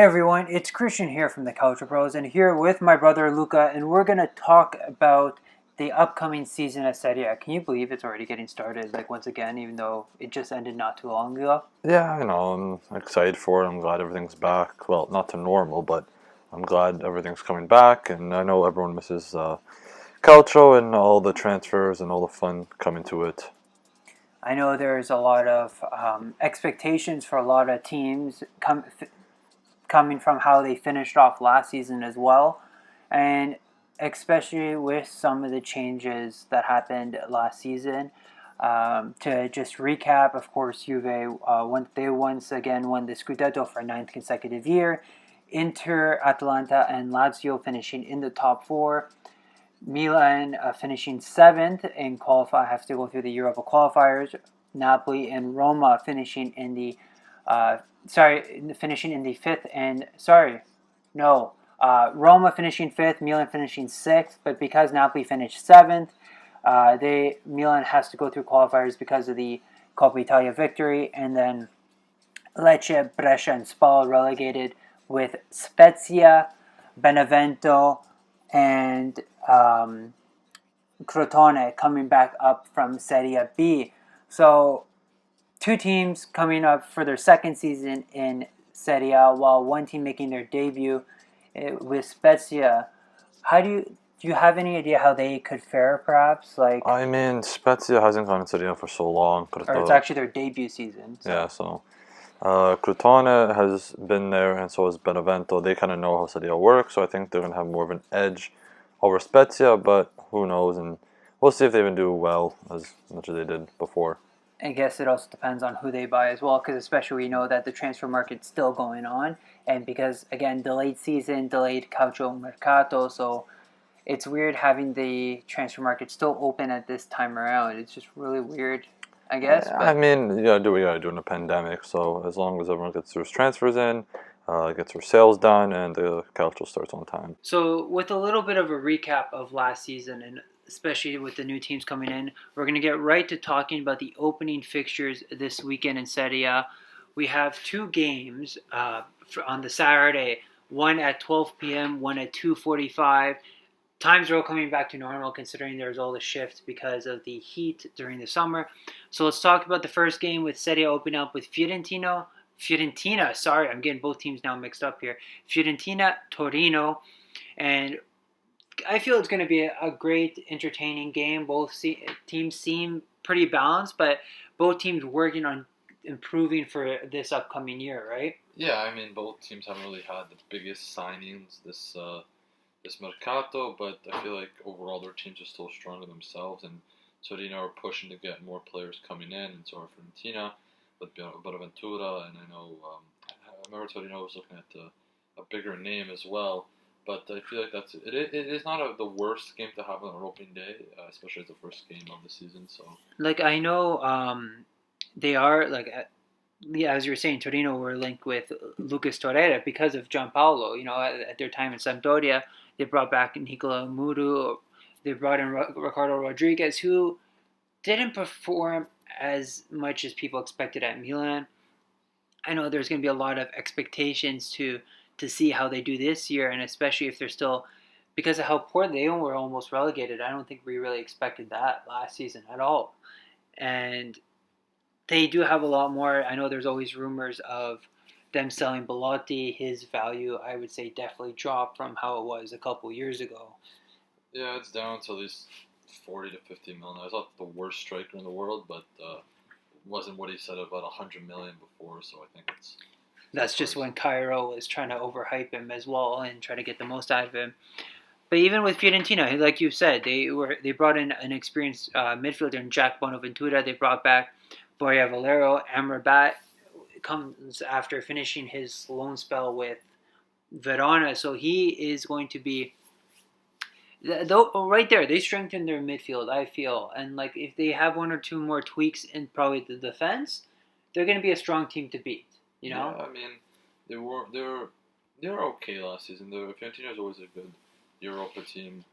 Hey everyone, it's Christian here from the Culture Bros, and here with my brother Luca, and we're gonna talk about the upcoming season of Serie A. Can you believe it's already getting started, like once again, even though it just ended not too long ago? Yeah, I'm excited for it. I'm glad everything's back. Well, not to normal, but I'm glad everything's coming back. And I know everyone misses Calcio and all the transfers and all the fun coming to it. I know there's a lot of expectations for a lot of teams coming from how they finished off last season as well, and especially with some of the changes that happened last season. To just recap, of course, Juve they once again won the Scudetto for a ninth consecutive year. Inter, Atalanta, and Lazio finishing in the top four. Milan finishing seventh and have to go through the Europa qualifiers. Napoli and Roma finishing in the uh, finishing in the fifth and no, Roma finishing fifth, Milan finishing sixth, but because Napoli finished seventh, Milan has to go through qualifiers because of the Coppa Italia victory, and then Lecce, Brescia, and Spal relegated with Spezia, Benevento, and Crotone coming back up from Serie B. So two teams coming up for their second season in Serie A, while one team making their debut with Spezia. Do you have any idea how they could fare, perhaps? I mean, Spezia hasn't gone into Serie A for so long. Or it's actually their debut season. Yeah, So so Crotone has been there, and so has Benevento. They kind of know how Serie A works, so I think they're gonna have more of an edge over Spezia. But who knows? And we'll see if they even do well as much as they did before. I guess it also depends on who they buy as well, because especially we know that the transfer market's still going on, and because again delayed season, delayed calcio mercato, so it's weird having the transfer market still open at this time around. It's just really weird, I guess. I But mean, you gotta do what you gotta do in a pandemic. So as long as everyone gets their transfers in, gets their sales done, and the calcio starts on time. so with a little bit of a recap of last season, and especially with the new teams coming in, we're going to get right to talking about the opening fixtures this weekend in Serie A. We have two games on the Saturday, one at 12 p.m., one at 2:45. Times are all coming back to normal considering there's all the shift because of the heat during the summer. So let's talk about the first game with Serie A opening up with Fiorentina, sorry, I'm getting both teams now mixed up here. Fiorentina, Torino, and I feel it's going to be a great, entertaining game. Teams seem pretty balanced, but both teams working on improving for this upcoming year, right? Yeah, I mean both teams haven't really had the biggest signings this mercato, but I feel like overall their teams are still stronger themselves, and Torino are pushing to get more players coming in, and so are Fiorentina with Bonaventura, and I remember Torino was looking at a bigger name as well. But I feel like it is not the worst game to have on an opening day, especially as the first game of the season. So Like I know they are yeah, as you were saying, Torino were linked with Lucas Torreira because of Gianpaolo. You know, at their time in Sampdoria, they brought back Nicola Muru. They brought in Ricardo Rodriguez, who didn't perform as much as people expected at Milan. I know there's going to be a lot of expectations to see how they do this year, and especially if they're still because of how poor they were almost relegated. I don't think we really expected that last season at all, and they do have a lot more. I know there's always rumors of them selling Belotti. His value, I would say, definitely dropped from how it was a couple years ago. yeah, it's down to at least 40 to 50 million. I thought the worst striker in the world, but wasn't what he said about 100 million before. So I think That's just when Cairo was trying to overhype him as well and try to get the most out of him. But even with Fiorentina, like you said, they brought in an experienced midfielder in Jack Bonaventura. They brought back Boria Valero. Amrabat comes after finishing his loan spell with Verona, so he is going to be. Though right there, they strengthened their midfield. I feel, and like if they have one or two more tweaks in probably the defense, they're going to be a strong team to beat. You yeah, know, I mean they were okay last season. Fiorentina is always a good Europa team.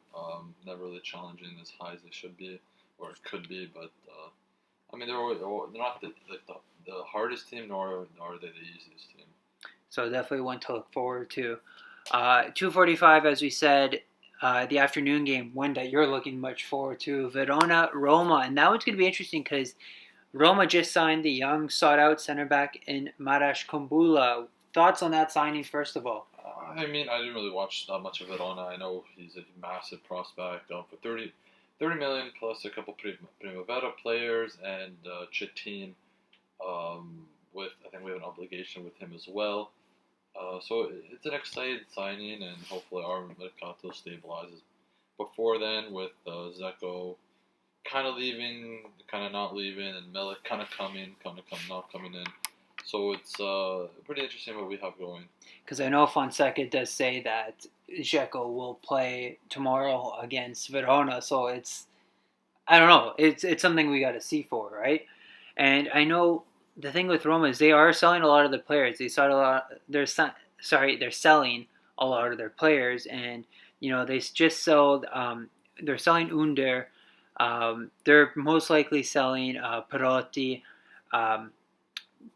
Never really challenging as high as they should be or it could be, but I mean they're not the hardest team, nor are they the easiest team. So definitely one to look forward to. 2:45, as we said, the afternoon game, one that you're looking much forward to, Verona Roma, and that one's going to be interesting because Roma just signed the young, sought-out center back in Marash Kumbula. Thoughts on that signing, first of all? I mean, I didn't really watch that much of Verona. I know he's a massive prospect for 30 million plus a couple Primavera players and Chitin. With I think we have an obligation with him as well. So it's an exciting signing, and hopefully our Mercato stabilizes before then with Zeko kind of leaving, kind of not leaving, and Milik kind of coming, not coming in. So it's pretty interesting what we have going. Because I know Fonseca does say that Dzeko will play tomorrow against Verona, so I don't know, it's something we got to see for, right? And I know the thing with Roma is they are selling a lot of their players. They're selling a lot of their players, and they just sold. They're selling Under. They're most likely selling Perotti. Um,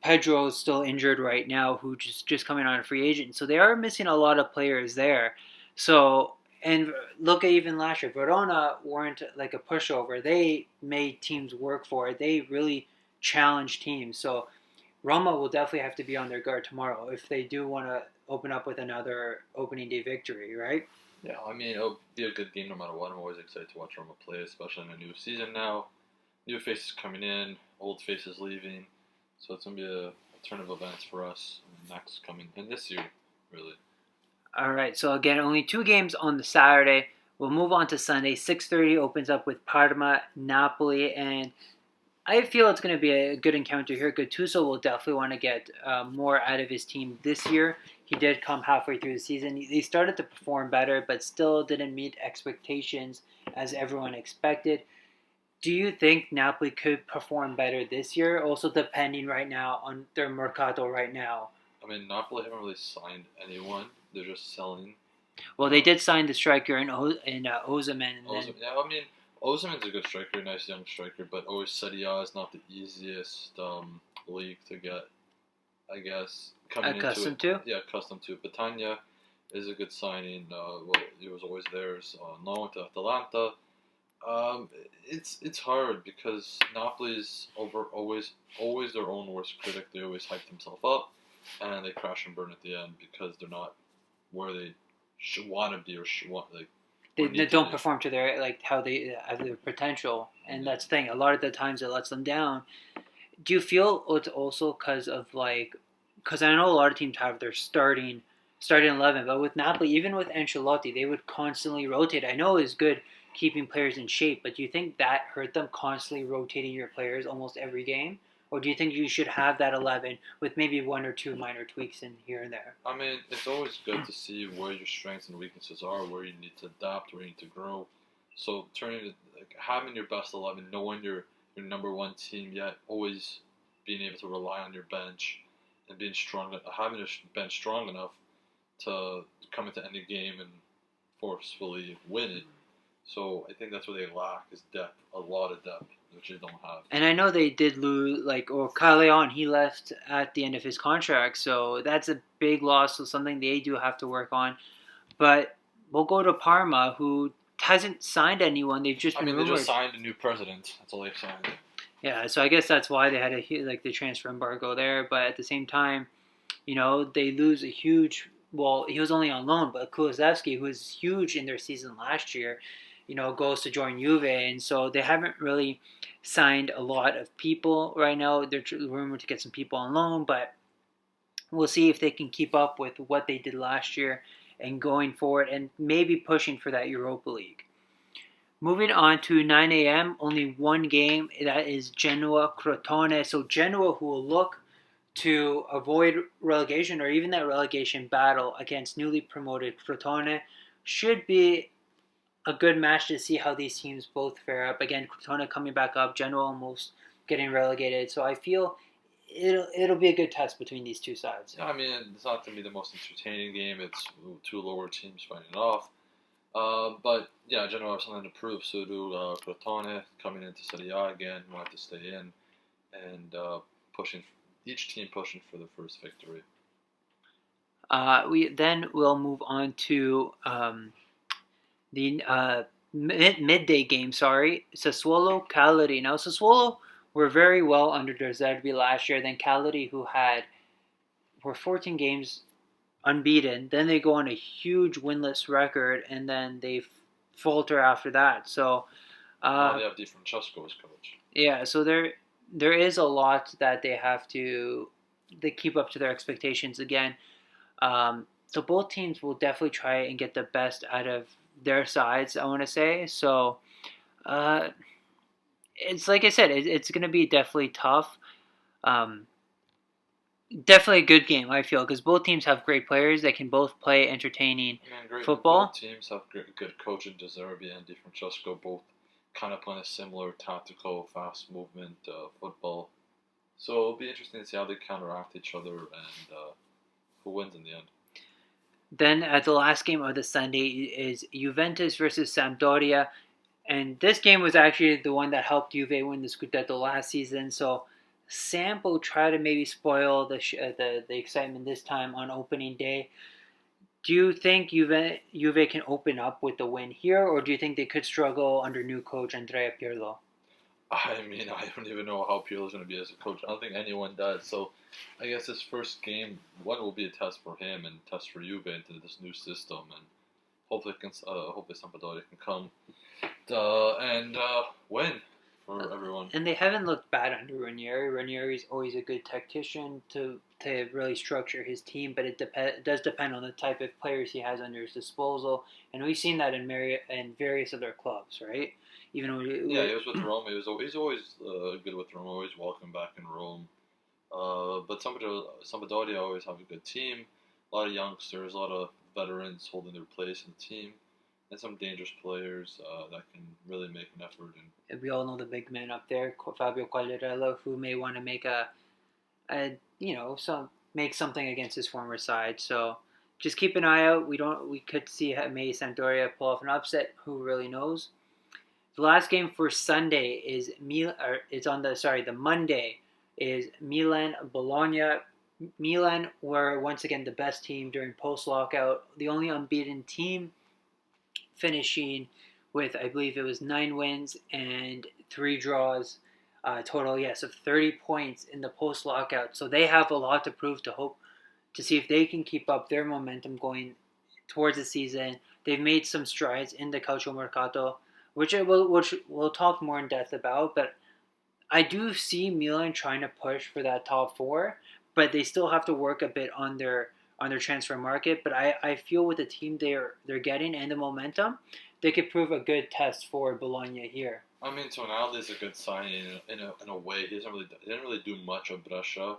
Pedro's still injured right now, who just coming on a free agent. So they are missing a lot of players there. So and look at even last year, Verona weren't like a pushover. They made teams work for it. They really challenged teams. So Roma will definitely have to be on their guard tomorrow if they do want to open up with another opening day victory, right? Yeah, I mean, it'll be a good game no matter what. I'm always excited to watch Roma play, especially in a new season now. New faces coming in, old faces leaving. So it's going to be a turn of events for us next coming, and this year, really. All right. So again, only 2 games on the Saturday. We'll move on to Sunday. 6:30 opens up with Parma, Napoli, and I feel it's going to be a good encounter here. Gattuso will definitely want to get more out of his team this year. He did come halfway through the season. He started to perform better, but still didn't meet expectations as everyone expected. Do you think Napoli could perform better this year? Also depending right now on their Mercato right now. I mean, Napoli haven't really signed anyone. They're just selling. Well, they did sign the striker in Ozyman. Yeah, I mean, Osimhen's a good striker, nice young striker, but always Serie A is not the easiest league to get, I guess. Accustomed to? Yeah, accustomed to. Petagna is a good signing. Well, he was always theirs on loan to Atalanta. It's hard because Napoli's always their own worst critic. They always hype themselves up, and they crash and burn at the end because they're not where they should want to be or should want like. They don't perform to their how they have their potential, and that's the thing. A lot of the times it lets them down. Do you feel it's also because of because I know a lot of teams have their starting 11, but with Napoli, even with Ancelotti, they would constantly rotate. I know it's good keeping players in shape, but do you think that hurt them constantly rotating your players almost every game? Or do you think you should have that 11 with maybe 1 or 2 minor tweaks in here and there? I mean, it's always good to see where your strengths and weaknesses are, where you need to adapt, where you need to grow. So having your best 11, knowing your number one team, yet always being able to rely on your bench and being strong, having your bench strong enough to come into any game and forcefully win it. So I think that's what they lack is depth, a lot of depth, which they don't have. And I know they did lose, Carleon, he left at the end of his contract, so that's a big loss, so something they do have to work on. But we'll go to Parma, who hasn't signed anyone. They've just been rumored. They just signed a new president. That's all they've signed. Yeah, so I guess that's why they had the transfer embargo there. But at the same time, they lose a huge. Well, he was only on loan, but Kulusevski, who was huge in their season last year, goes to join Juve, and so they haven't really signed a lot of people right now. They're rumored to get some people on loan, but we'll see if they can keep up with what they did last year and going forward, and maybe pushing for that Europa League. Moving on to 9 a.m., only one game. That is Genoa-Crotone. So Genoa, who will look to avoid relegation or even that relegation battle against newly promoted Crotone, should be a good match to see how these teams both fare up. Again, Crotone coming back up, Genoa almost getting relegated. So I feel it'll be a good test between these two sides. Yeah, I mean, it's not going to be the most entertaining game. It's two lower teams fighting it off. But yeah, Genoa have something to prove. So do Crotone coming into Serie A again, want to stay in, and each team pushing for the first victory. We'll move on to the midday game. Sorry, Sassuolo Cagliari. Now Sassuolo were very well under De Zerbi last year. Then Cagliari, who were 14 games unbeaten. Then they go on a huge winless record, and then they falter after that. So Now they have Di Francesco as coach. yeah, so there is a lot that they keep up to their expectations again. So both teams will definitely try and get the best out of their sides, I want to say. So uh, it's like I said, it's going to be definitely tough. Um, Definitely a good game, I feel, because both teams have great players that can both play entertaining football. Both teams have good coaching. De Zerbi and Di Francesco both kind of playing a similar tactical, fast movement football. So it'll be interesting to see how they counteract each other and who wins in the end. Then the last game of the Sunday is Juventus versus Sampdoria. And this game was actually the one that helped Juve win the Scudetto last season. So Samp will try to maybe spoil the excitement this time on opening day. Do you think Juve can open up with the win here, or do you think they could struggle under new coach Andrea Pirlo? I mean, I don't even know how Pirlo's going to be as a coach. I don't think anyone does. So I guess this first game, one will be a test for him and a test for Juve into this new system. And hopefully Sampdoria can come and win for everyone. And they haven't looked bad under Ranieri. Ranieri's always a good tactician to really structure his team, but it does depend on the type of players he has under his disposal. And we've seen that in various other clubs, right? He was with Rome. He's always good with Rome. Always welcome back in Rome. But Sampdoria always have a good team. A lot of youngsters, a lot of veterans holding their place in the team, and some dangerous players that can really make an effort. And we all know the big man up there, Fabio Quagliarella, who may want to make make something against his former side. So just keep an eye out. We could see maybe Sampdoria pull off an upset. Who really knows? The last game for Sunday is the Monday is Milan Bologna. Milan were once again the best team during post-lockout, the only unbeaten team, finishing with, I believe it was 9 wins and 3 draws, total, yes, of 30 points in the post-lockout. So they have a lot to prove to see if they can keep up their momentum going towards the season. They've made some strides in the Calcio Mercato, which we'll talk more in depth about, but I do see Milan trying to push for that top 4, but they still have to work a bit on their transfer market. But I feel with the team they're getting and the momentum, they could prove a good test for Bologna here. I mean, Tonali's a good signing in a way. He didn't really do much of Brescia.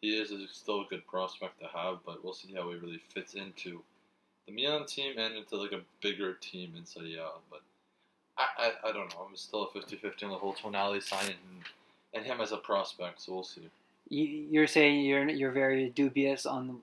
He is still a good prospect to have, but we'll see how he really fits into the Milan team and into like a bigger team in Serie A. But I don't know. I'm still a 50-50 on the whole Tonali signing and him as a prospect, so we'll see. You're saying you're very dubious on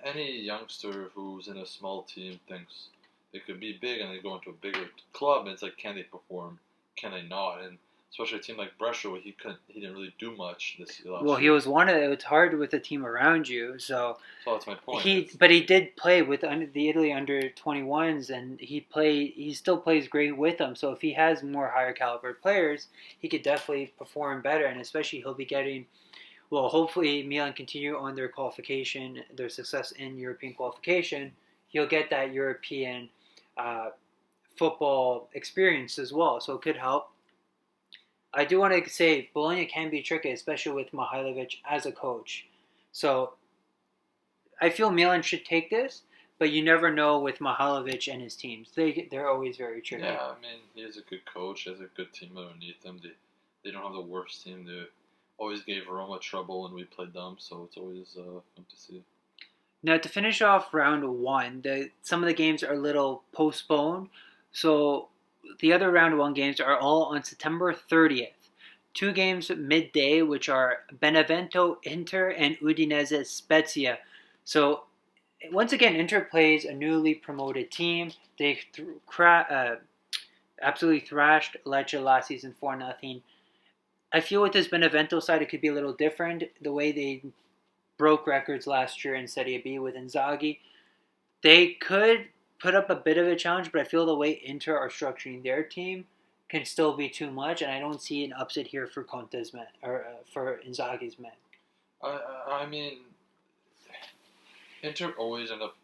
any youngster who's in a small team thinks they could be big and they go into a bigger club, and it's like, can they perform? Can they not? And especially a team like Brescia, where he didn't really do much this last year. He was it's hard with a team around you, so that's my point. He did play with the Italy under 21s, and he still plays great with them. So if he has more higher caliber players, he could definitely perform better, and especially he'll be getting. Well, hopefully Milan continue on their success in European qualification. He'll get that European football experience as well, so it could help. I do want to say Bologna can be tricky, especially with Mihailovic as a coach. So I feel Milan should take this, but you never know with Mihailovic and his teams. They're always very tricky. Yeah, I mean, he is a good coach. He has a good team underneath them. They don't have the worst team. They always gave Roma trouble when we played them, so it's always fun to see. Now, to finish off round 1, some of the games are a little postponed. So the other round 1 games are all on September 30th. 2 games midday, which are Benevento Inter and Udinese Spezia. So once again, Inter plays a newly promoted team. They absolutely thrashed Lecce last season 4-0. I feel with this Benevento side, it could be a little different. The way they broke records last year in Serie B with Inzaghi. They could put up a bit of a challenge, but I feel the way Inter are structuring their team can still be too much, and I don't see an upset here for Conte's men or for Inzaghi's men. I mean, Inter always end up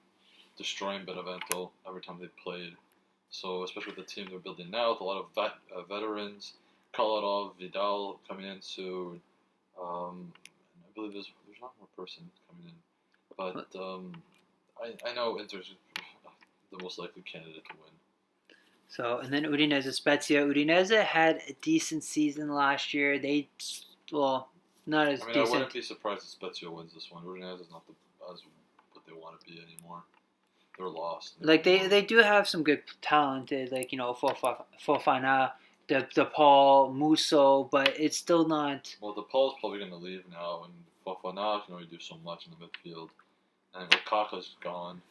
destroying Benevento every time they played. So especially with the team they're building now, with a lot of veterans, Kolarov, Vidal coming in soon. I believe there's one more person coming in, but I know Inter's the most likely candidate to win. So, and then Udinese Spezia. Udinese had a decent season last year. Not as I mean, decent. I wouldn't be surprised if Spezia wins this one. Udinese is not as what they want to be anymore. They're lost. Like they do have some good talented, like Fofana, DePaul, Musso, but it's still not. Well, DePaul's probably going to leave now, and Fofana can only do so much in the midfield, and Okaka's gone.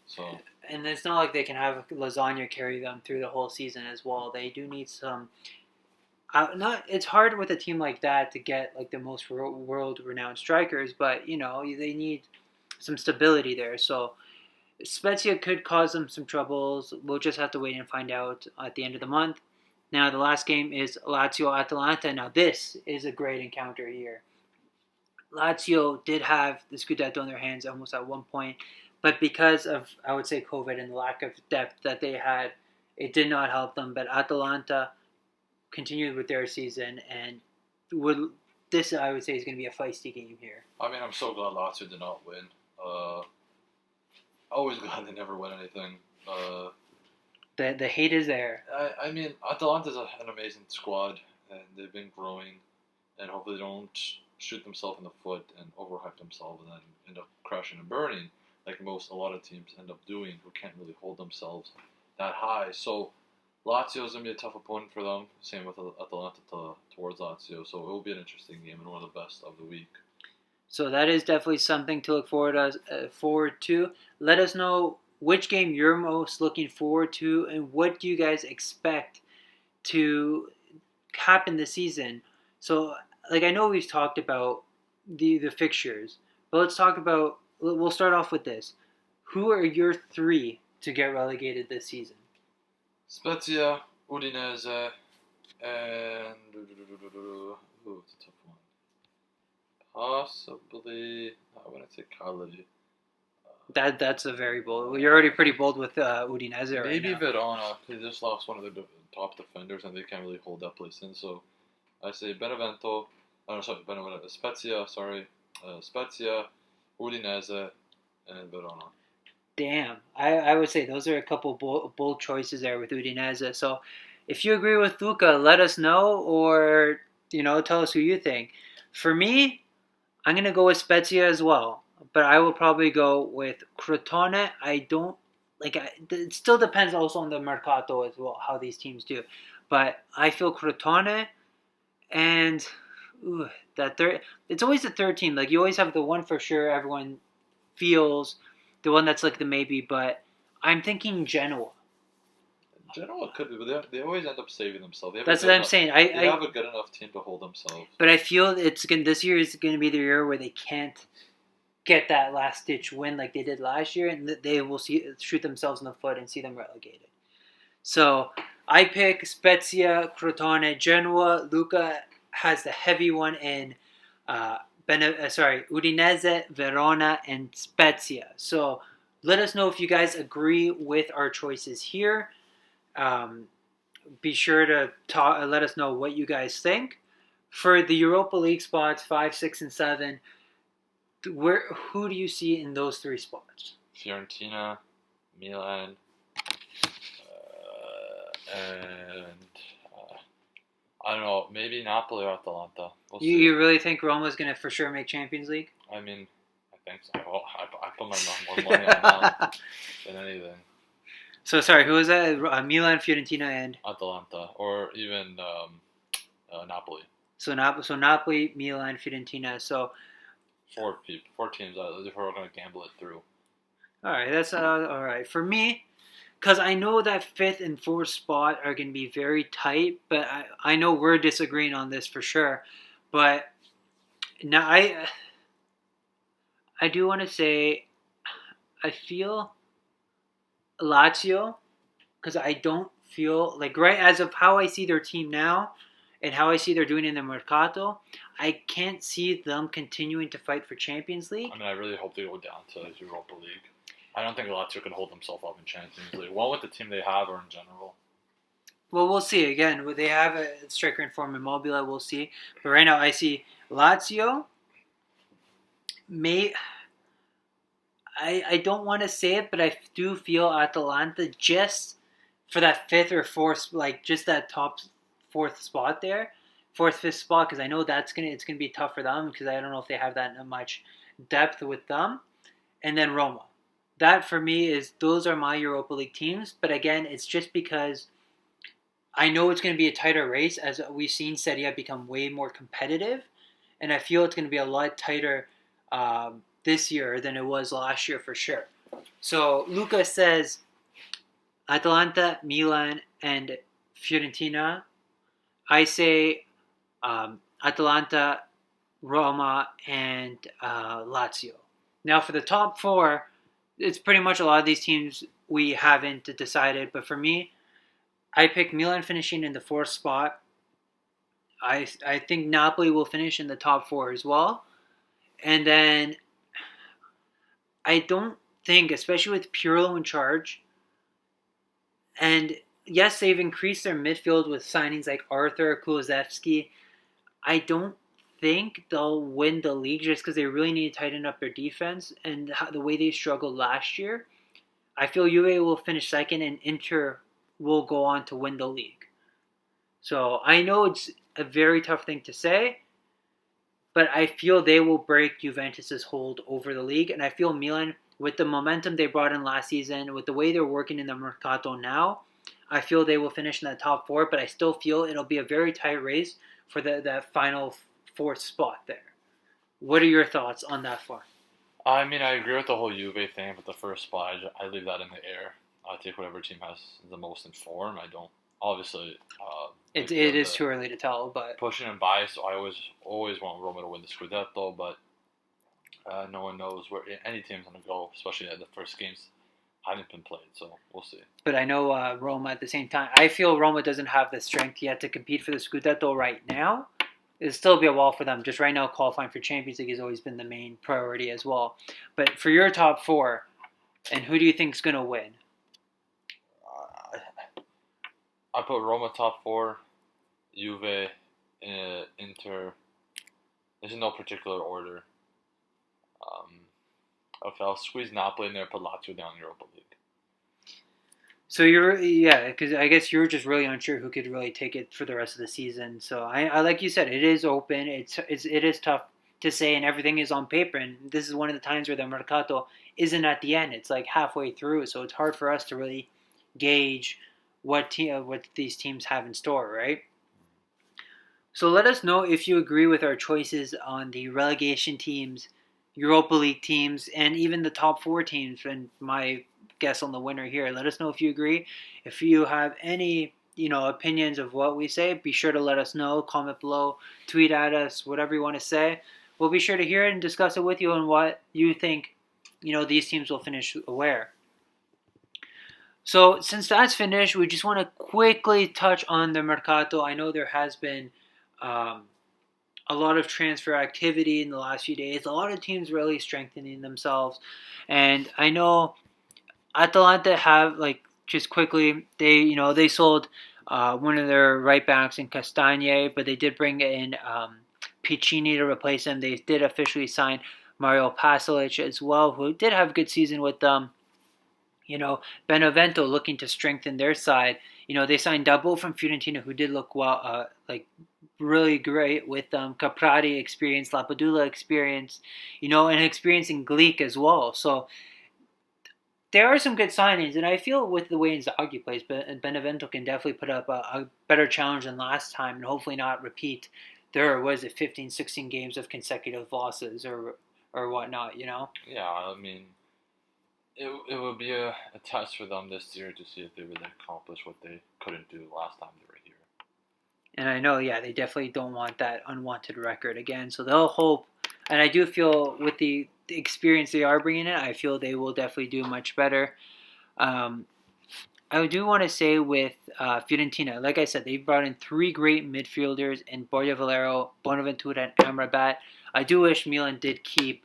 So. And it's not like they can have Lasagna carry them through the whole season as well. They do need some. It's hard with a team like that to get like the most world-renowned strikers, but they need some stability there. So Spezia could cause them some troubles. We'll just have to wait and find out at the end of the month. Now the last game is Lazio-Atalanta. Now this is a great encounter here. Lazio did have the Scudetto in their hands almost at one point, but because of, I would say, COVID and the lack of depth that they had, it did not help them. But Atalanta continued with their season, and this, I would say, is going to be a feisty game here. I mean, I'm so glad Lazio did not win. Always glad they never win anything. The hate is there. I mean, Atalanta's an amazing squad, and they've been growing, and hopefully they don't shoot themselves in the foot and overhype themselves and then end up crashing and burning, like a lot of teams end up doing, who can't really hold themselves that high. So Lazio's going to be a tough opponent for them. Same with Atalanta towards Lazio. So it will be an interesting game and one of the best of the week. So that is definitely something to look forward to. Let us know which game you're most looking forward to and what do you guys expect to happen this season. So, like, I know we've talked about the fixtures, but we'll start off with this. Who are your three to get relegated this season? Spezia, Udinese, and it's a tough one. Possibly, I want to say Cagliari. That's a very bold. You're already pretty bold with Udinese right Maybe now. Verona. They just lost one of their top defenders, and they can't really hold that place in. So I say Benevento. Spezia. Spezia, Udinese, and Verona. Damn, I would say those are a couple bold choices there with Udinese. So if you agree with Luca, let us know, or tell us who you think. For me, I'm gonna go with Spezia as well, but I will probably go with Crotone. It still depends also on the Mercato as well, how these teams do. But I feel Crotone and that third. It's always the third team. Like, you always have the one for sure everyone feels, the one that's like the maybe. But I'm thinking Genoa. Genoa could be, but they always end up saving themselves. That's what I'm saying. They have a good enough team to hold themselves. But I feel this year is going to be the year where they can't get that last ditch win like they did last year, and they will shoot themselves in the foot and see them relegated. So I pick Spezia, Crotone, Genoa. Luca has the heavy one in Udinese, Verona, and Spezia. So let us know if you guys agree with our choices here. Be sure to let us know what you guys think. For the Europa League spots 5, 6, and 7, who do you see in those three spots? Fiorentina, Milan, and I don't know, maybe Napoli or Atalanta. We'll see. You really think Roma's going to for sure make Champions League? I mean, I think so. I put more money on them than anything. So, sorry, who was that? Milan, Fiorentina, and? Atalanta, or even Napoli. So Napoli, Milan, Fiorentina. So 4 teams who are going to gamble it through. All right, that's all right. For me, because I know that 5th and 4th spot are going to be very tight, but I know we're disagreeing on this for sure. But now I do want to say I feel Lazio because I don't feel like right as of how I see their team now and how I see they're doing in the Mercato, I can't see them continuing to fight for Champions League. I mean, I really hope they go down to Europa League. I don't think Lazio can hold themselves up in Champions League. Well, with the team they have or in general. Well, we'll see. Again, they have a striker in form Immobile. We'll see. But right now, I see Lazio. May I don't want to say it, but I do feel Atalanta just for that fifth or fourth, like just that top fourth spot there, fourth fifth spot, because I know it's gonna be tough for them because I don't know if they have that much depth with them, and then Roma. That for me is those are my Europa League teams, but again, it's just because I know it's going to be a tighter race as we've seen Serie A become way more competitive, and I feel it's going to be a lot tighter this year than it was last year for sure. So Luca says Atalanta, Milan, and Fiorentina. I say Atalanta, Roma, and Lazio. Now for the top four, it's pretty much a lot of these teams we haven't decided, but for me, I pick Milan finishing in the fourth spot. I think Napoli will finish in the top four as well. And then I don't think, especially with Pirlo in charge, and yes, they've increased their midfield with signings like Arthur, Kulusevski. I don't think they'll win the league just because they really need to tighten up their defense and the way they struggled last year. I feel Juve will finish second and Inter will go on to win the league. So I know it's a very tough thing to say, but I feel they will break Juventus's hold over the league. And I feel Milan, with the momentum they brought in last season, with the way they're working in the Mercato now, I feel they will finish in the top four, but I still feel it'll be a very tight race for that final fourth spot there. What are your thoughts on that one? I mean, I agree with the whole Juve thing, but the first spot, I leave that in the air. I take whatever team has the most in form. I don't, obviously. It is too early to tell, but pushing and biased, so I always want Roma to win the Scudetto, but no one knows where any team's going to go, especially at the first games haven't been played, so we'll see. But I know Roma at the same time. I feel Roma doesn't have the strength yet to compete for the Scudetto right now. It'll still be a wall for them. Just right now, qualifying for Champions League has always been the main priority as well. But for your top four, and who do you think is going to win? I put Roma top four, Juve, Inter. There's in no particular order. Okay, I'll squeeze Napoli in there, put Lazio down in Europa League. So because I guess you're just really unsure who could really take it for the rest of the season. So I like you said, it is open. It is tough to say, and everything is on paper. And this is one of the times where the Mercato isn't at the end. It's like halfway through, so it's hard for us to really gauge what these teams have in store, right? So let us know if you agree with our choices on the relegation teams, Europa League teams, and even the top four teams. And my guess on the winner here. Let us know if you agree. If you have any opinions of what we say, be sure to let us know. Comment below, tweet at us, whatever you want to say. We'll be sure to hear it and discuss it with you on what you think these teams will finish where. So since that's finished, we just want to quickly touch on the Mercato. I know there has been a lot of transfer activity in the last few days. A lot of teams really strengthening themselves. And I know Atalanta have, just quickly, they sold one of their right backs in Castagne, but they did bring in Piccini to replace him. They did officially sign Mario Pasalic as well, who did have a good season with them. Benevento looking to strengthen their side. They signed Dabo from Fiorentina, who did look well, really great with Caprari experience, Lapadula experience, and experience in Glick as well. So there are some good signings, and I feel with the way Inzaghi plays, Benevento can definitely put up a better challenge than last time, and hopefully not repeat their 15, 16 games of consecutive losses or whatnot. Yeah, I mean, it would be a test for them this year to see if they really accomplish what they couldn't do last time they were here. And I know, they definitely don't want that unwanted record again. So they'll hope, and I do feel with the the experience they are bringing in, I feel they will definitely do much better. Um, I do want to say with Fiorentina, like I said, they brought in three great midfielders in Borja Valero, Bonaventura, and Amrabat. I do wish Milan did keep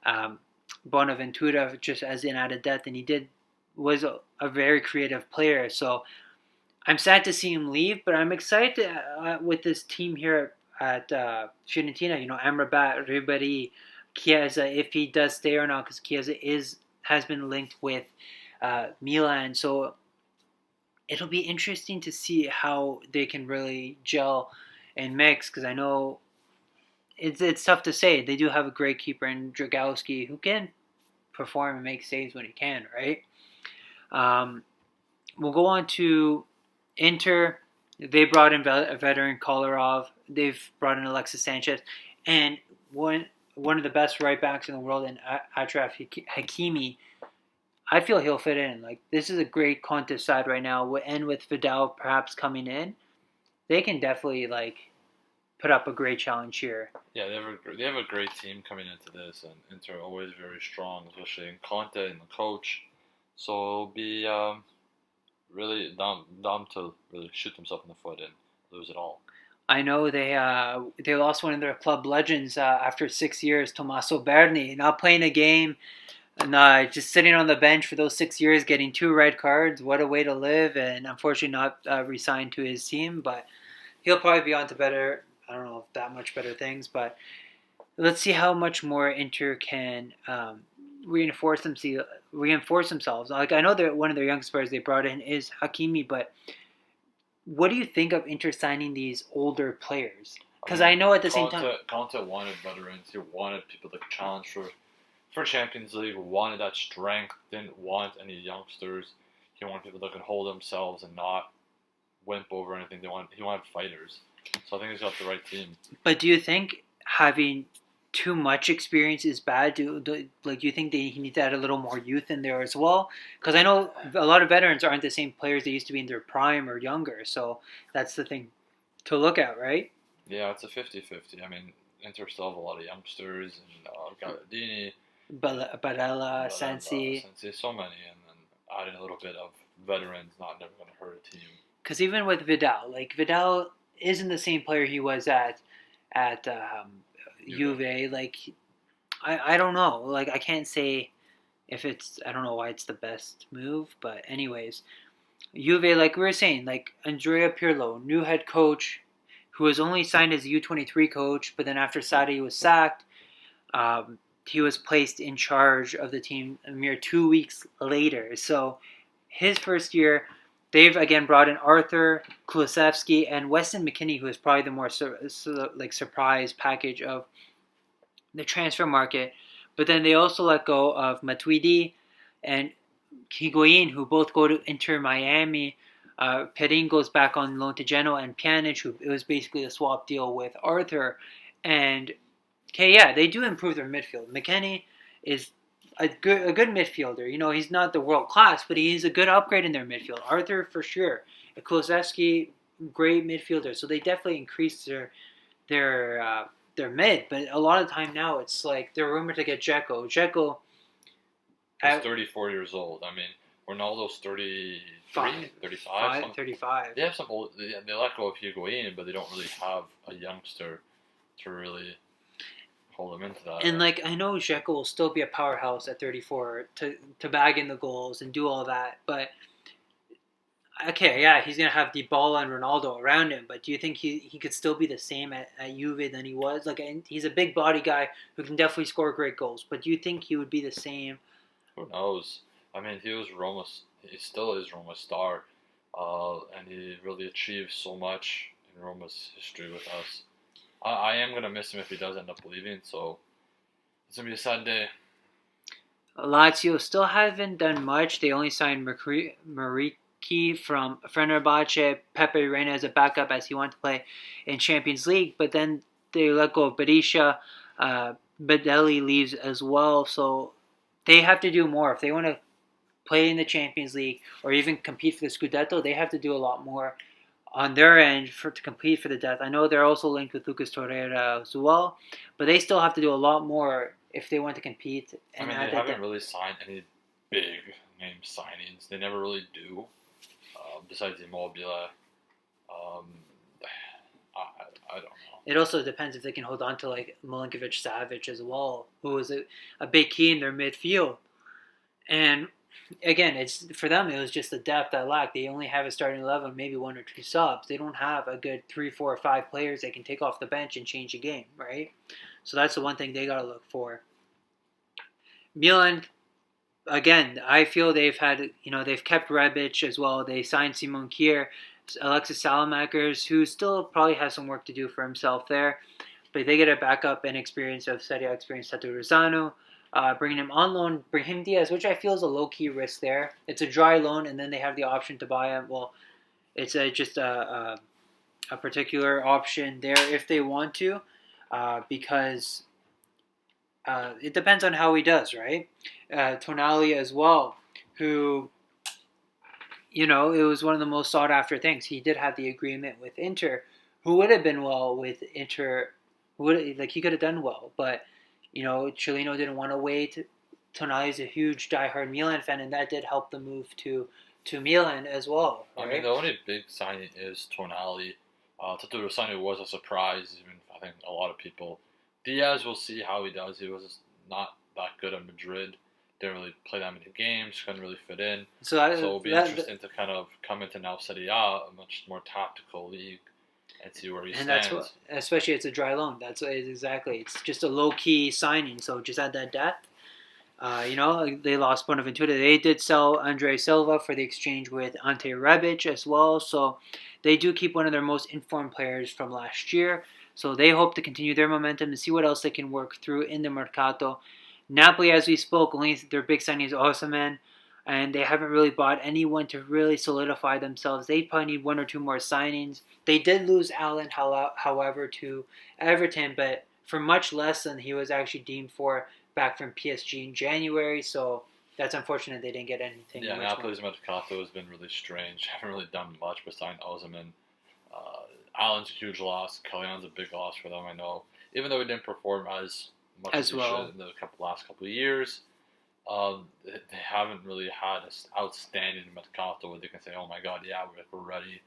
um, Bonaventura just as an added depth, and he was a very creative player. So I'm sad to see him leave, but I'm excited with this team here at Fiorentina. You know, Amrabat, Ribéry, Chiesa, if he does stay or not, because Chiesa has been linked with Milan. So it'll be interesting to see how they can really gel and mix. Because I know it's tough to say. They do have a great keeper in Dragowski who can perform and make saves when he can, right? Um, we'll go on to Inter. They brought in a veteran Kolarov. They've brought in Alexis Sanchez, and one of the best right backs in the world in Achraf Hakimi. I feel he'll fit in. Like, this is a great contest side right now, and with Vidal perhaps coming in, they can definitely put up a great challenge here. Yeah, they have a great team coming into this, and Inter are always very strong, especially in Conte and the coach. So it'll be really dumb to really shoot themselves in the foot and lose it all. I know they lost one of their club legends after 6 years, Tommaso Berni, not playing a game. And just sitting on the bench for those 6 years, getting 2 red cards. What a way to live! And unfortunately, not re-signed to his team. But he'll probably be on to better. I don't know if that much better things. But let's see how much more Inter can reinforce themselves. Like, I know that one of their youngest players they brought in is Hakimi, but what do you think of Inter signing these older players? Because I know at the same time, Conte wanted veterans. He wanted people to challenge for Champions League, wanted that strength, didn't want any youngsters. He wanted people that could hold themselves and not wimp over anything. He wanted fighters. So I think he's got the right team. But do you think having too much experience is bad? Do you think he needs to add a little more youth in there as well? Because I know a lot of veterans aren't the same players they used to be in their prime or younger. So that's the thing to look at, right? Yeah, it's a 50-50. I mean, Inter still have a lot of youngsters, and Gallardini, Barella, Sensi. so many, and then adding a little bit of veterans, never going to hurt a team. Because even with Vidal, Vidal isn't the same player he was at Juve. I don't know. I can't say if it's. I don't know why it's the best move, but anyways, Juve, like we were saying, Andrea Pirlo, new head coach, who was only signed as a U23 coach, but then after Sarri was sacked, he was placed in charge of the team a mere 2 weeks later. So his first year, they've again brought in Arthur Kulusevski and Weston McKennie, who is probably the more surprise package of the transfer market. But then they also let go of Matuidi and Higuain, who both go to Inter Miami. Perin goes back on loan to Genoa, and Pjanic, who it was basically a swap deal with Arthur. And they do improve their midfield. McKennie is a good midfielder. You know, he's not the world class, but he's a good upgrade in their midfield. Arthur for sure. Kulusevski, great midfielder. So they definitely increased their mid. But a lot of the time now, it's they're rumored to get Dzeko. Dzeko, he's 34 years old. I mean, Ronaldo's 33, 35. 35. They have some old. They let go of Higuain, but they don't really have a youngster to really hold him into that. And I know Dzeko will still be a powerhouse at 34 to bag in the goals and do all that, but he's gonna have Dybala and Ronaldo around him. But do you think he could still be the same at Juve than he was? He's a big body guy who can definitely score great goals. But do you think he would be the same? Who knows? I mean, he still is Roma's star, and he really achieved so much in Roma's history with us. I am going to miss him if he does end up leaving, so it's going to be a sad day. Lazio still haven't done much. They only signed Mariki from Fenerbahce, Pepe Reina as a backup as he wanted to play in Champions League, but then they let go of Berisha. Bedelli leaves as well, so they have to do more. If they want to play in the Champions League or even compete for the Scudetto, they have to do a lot more on their end to compete for the depth. I know they're also linked with Lucas Torreira as well, but they still have to do a lot more if they want to compete. And I mean, they haven't really signed any big name signings. They never really do, besides Immobile. Um, I don't know. It also depends if they can hold on to like Milinkovic-Savic as well, who was a big key in their midfield. And again, it's for them. It was just the depth that lacked. They only have a starting 11, maybe one or two subs. They don't have a good 3, 4, or 5 players they can take off the bench and change the game, right? So that's the one thing they got to look for. Milan, again, I feel they've kept Rebic as well. They signed Simon Kier, Alexis Salamakers, who still probably has some work to do for himself there. But they get a backup and experience of Serie A experience, Tato Rosano. Bringing him on loan, Brahim Diaz, which I feel is a low-key risk there. It's a dry loan, and then they have the option to buy him. Well, it's just a particular option there if they want to, because it depends on how he does, right? Tonali as well, who, it was one of the most sought-after things. He did have the agreement with Inter, who would have been well with Inter. He could have done well, but Chileno didn't want to wait. Tonali is a huge diehard Milan fan, and that did help the move to Milan as well. Right? I mean, the only big signing is Tonali. Tato Rosano was a surprise. Even I think a lot of people. Diaz, we'll see how he does. He was not that good at Madrid. Didn't really play that many games. Couldn't really fit in. So it'll be interesting to kind of come into now Serie A, a much more tactical league, and see where he stands. And especially it's a dry loan. That's exactly. It's just a low key signing. So just add that depth. They lost Bonaventura. They did sell Andre Silva for the exchange with Ante Rebic as well. So they do keep one of their most informed players from last year. So they hope to continue their momentum and see what else they can work through in the Mercato. Napoli, as we spoke, only their big signing is Osimhen, and they haven't really bought anyone to really solidify themselves. They probably need one or two more signings. They did lose Allen, however, to Everton, but for much less than he was actually deemed for back from PSG in January. So that's unfortunate they didn't get anything. Yeah, Napoli's Mercato has been really strange. Haven't really done much besides Osimhen. Allen's a huge loss. Kalyan's a big loss for them, I know. Even though he didn't perform as much as he should in the last couple of years, they haven't really had an outstanding Mercato where they can say, oh my god, yeah, we're ready.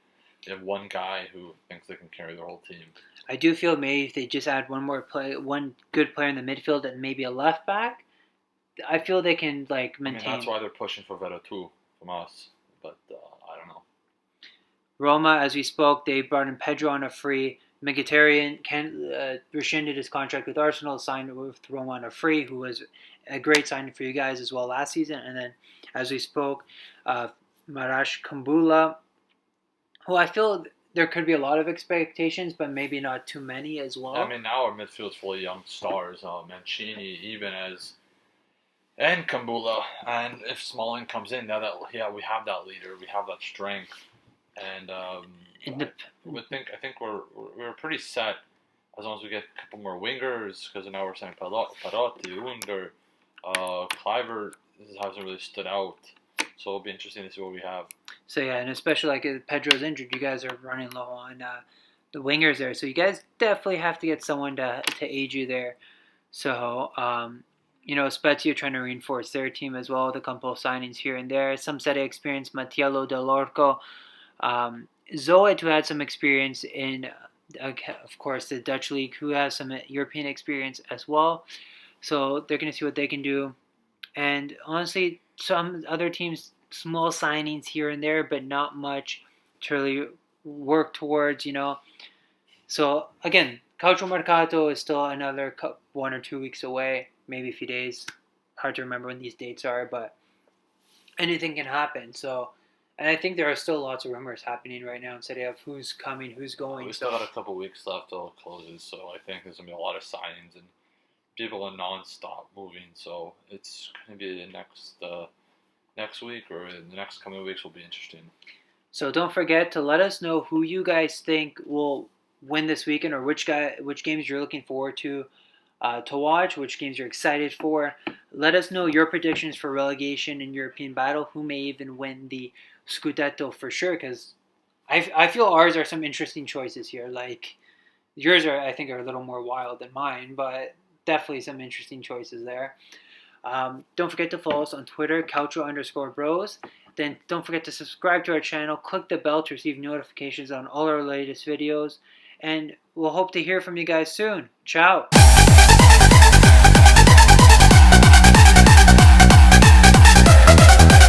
They have one guy who thinks they can carry their whole team. I do feel maybe if they just add one good player in the midfield and maybe a left back, I feel they can maintain. I mean, that's why they're pushing for Vera too from us, but I don't know. Roma, as we spoke, they brought in Pedro on a free. Mkhitaryan rescinded his contract with Arsenal, signed with Roma on a free, who was a great signing for you guys as well last season. And then, as we spoke, Marash Kumbula, who I feel there could be a lot of expectations, but maybe not too many as well. I mean, now our midfield's full of young stars. Mancini, Ibanez, and Kumbula. And if Smalling comes in, now that we have that leader, we have that strength. And I think we're pretty set as long as we get a couple more wingers, because now we're saying Perotti, Under, Cliver hasn't really stood out, so it'll be interesting to see what we have. So yeah, and especially if Pedro's injured, you guys are running low on the wingers there, so you guys definitely have to get someone to aid you there. So Spezia trying to reinforce their team as well with a couple of signings here and there. Some Serie A experience, Mattiello Dell'Orco. Zoet, who had some experience in, of course, the Dutch league, who has some European experience as well. So they're going to see what they can do. And honestly, some other teams, small signings here and there, but not much to really work towards, So again, Calcio Mercato is still another 1 or 2 weeks away, maybe a few days. Hard to remember when these dates are, but anything can happen. So. And I think there are still lots of rumors happening right now instead of who's coming, who's going. We still got a couple weeks left till it closes, so I think there's going to be a lot of signings and people are non-stop moving. So it's going to be the next week or the next coming weeks will be interesting. So don't forget to let us know who you guys think will win this weekend, or which games you're looking forward to watch, which games you're excited for. Let us know your predictions for relegation and European battle, who may even win the Scudetto for sure, because I feel ours are some interesting choices here. Yours are, I think, are a little more wild than mine, but definitely some interesting choices there. Don't forget to follow us on Twitter, Coucho_Bros. Then don't forget to subscribe to our channel. Click the bell to receive notifications on all our latest videos. And we'll hope to hear from you guys soon. Ciao!